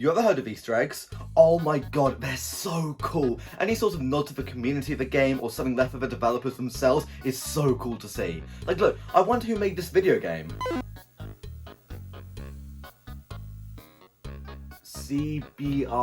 You ever heard of Easter eggs? Oh my god, they're so cool. Any sort of nod to the community of the game or something left for the developers themselves is so cool to see. Like look, I wonder who made this video game. CBRY...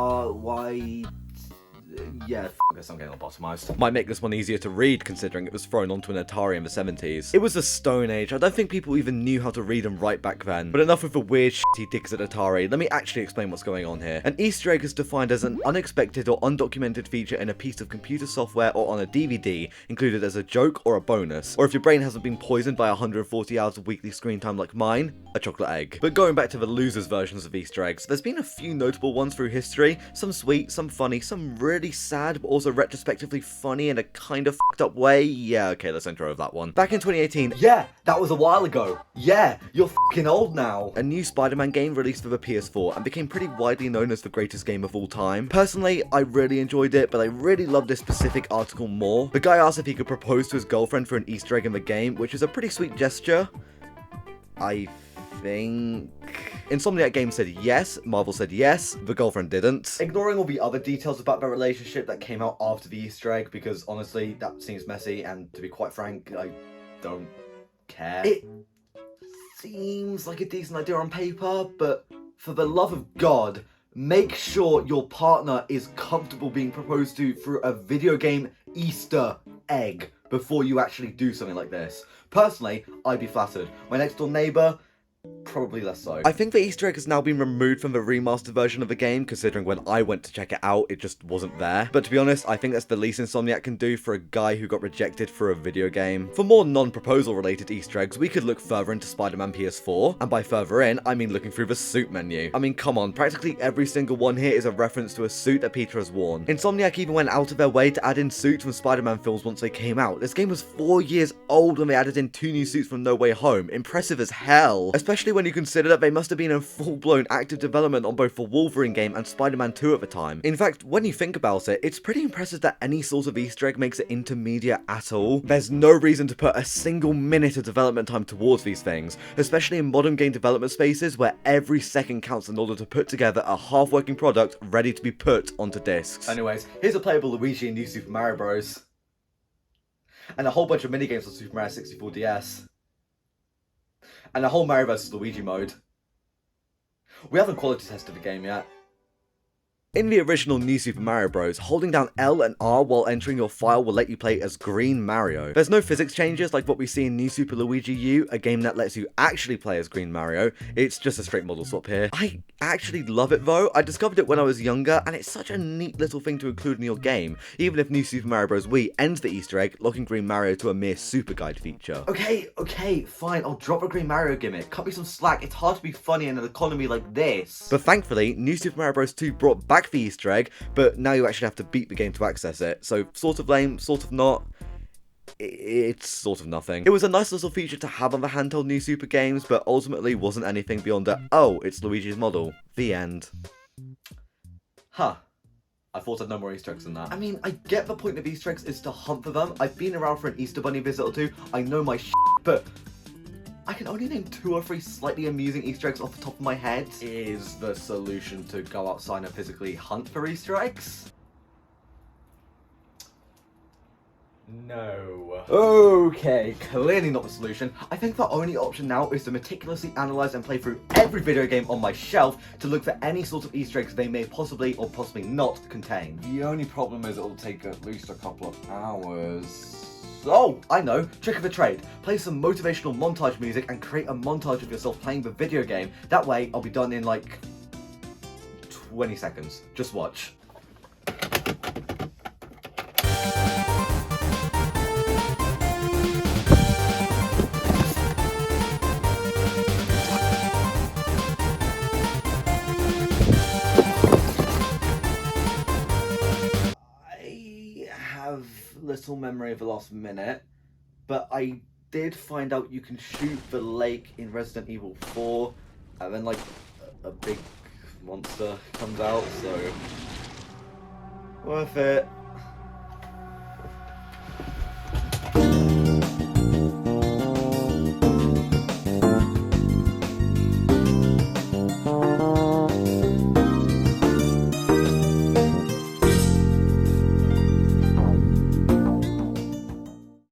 Yeah, guess I'm getting lobotomized. Might make this one easier to read considering it was thrown onto an Atari in the 70s. It was the Stone Age. I don't think people even knew how to read and write back then. But enough with the weird shitty digs at Atari. Let me actually explain what's going on here. An Easter egg is defined as an unexpected or undocumented feature in a piece of computer software or on a DVD, included as a joke or a bonus. Or if your brain hasn't been poisoned by 140 hours of weekly screen time like mine, a chocolate egg. But going back to the losers versions of Easter eggs, there's been a few notable ones through history. Some sweet, some funny, some really sad, but also retrospectively funny in a kind of fucked up way. Yeah, okay, let's intro that one. Back in 2018, yeah, that was a while ago. Yeah, you're fucking old now. A new Spider-Man game released for the PS4 and became pretty widely known as the greatest game of all time. Personally, I really enjoyed it, but I really loved this specific article more. The guy asked if he could propose to his girlfriend for an Easter egg in the game, which is a pretty sweet gesture. I think... Insomniac Games said yes, Marvel said yes, the girlfriend didn't. Ignoring all the other details about their relationship that came out after the Easter egg, because honestly, that seems messy, and to be quite frank, I don't care. It seems like a decent idea on paper, but for the love of God, make sure your partner is comfortable being proposed to through a video game Easter egg before you actually do something like this. Personally, I'd be flattered. My next door neighbor, probably less so. I think the Easter egg has now been removed from the remastered version of the game, considering when I went to check it out, it just wasn't there. But to be honest, I think that's the least Insomniac can do for a guy who got rejected for a video game. For more non-proposal related Easter eggs, we could look further into Spider-Man PS4, and by further in, I mean looking through the suit menu. I mean, come on, practically every single one here is a reference to a suit that Peter has worn. Insomniac even went out of their way to add in suits from Spider-Man films once they came out. This game was 4 years old when they added in 2 new suits from No Way Home. Impressive as hell. Especially when you consider that they must have been in full-blown active development on both the Wolverine game and Spider-Man 2 at the time. In fact, when you think about it, it's pretty impressive that any sort of Easter egg makes it into media at all. There's no reason to put a single minute of development time towards these things, especially in modern game development spaces where every second counts in order to put together a half-working product ready to be put onto discs. Anyways, here's a playable Luigi in New Super Mario Bros. And a whole bunch of minigames on Super Mario 64 DS. And a whole Mario vs. Luigi mode. We haven't quality tested the game yet. In the original New Super Mario Bros., holding down L and R while entering your file will let you play as Green Mario. There's no physics changes like what we see in New Super Luigi U, a game that lets you actually play as Green Mario. It's just a straight model swap here. I actually love it though. I discovered it when I was younger, and it's such a neat little thing to include in your game, even if New Super Mario Bros. Wii ends the Easter egg, locking Green Mario to a mere super guide feature. Okay, fine, I'll drop a Green Mario gimmick. Cut me some slack, it's hard to be funny in an economy like this. But thankfully, New Super Mario Bros. 2 brought back the Easter egg, but now you actually have to beat the game to access it. So sort of lame, sort of not. It's sort of nothing. It was a nice little feature to have on the handheld New Super games, but ultimately wasn't anything beyond a, oh, it's Luigi's model. The end. Huh. I thought I'd know more Easter eggs than that. I mean, I get the point of Easter eggs is to hunt for them. I've been around for an Easter Bunny visit or two. I know my shit, but I can only name 2 or 3 slightly amusing Easter eggs off the top of my head. Is the solution to go outside and physically hunt for Easter eggs? No. Okay, clearly not the solution. I think the only option now is to meticulously analyze and play through every video game on my shelf to look for any sort of Easter eggs they may possibly or possibly not contain. The only problem is it'll take at least a couple of hours. Oh, I know, trick of the trade. Play some motivational montage music and create a montage of yourself playing the video game. That way, I'll be done in like 20 seconds. Just watch. Little memory of the last minute, but I did find out you can shoot the lake in Resident Evil 4 and then like a big monster comes out, so worth it.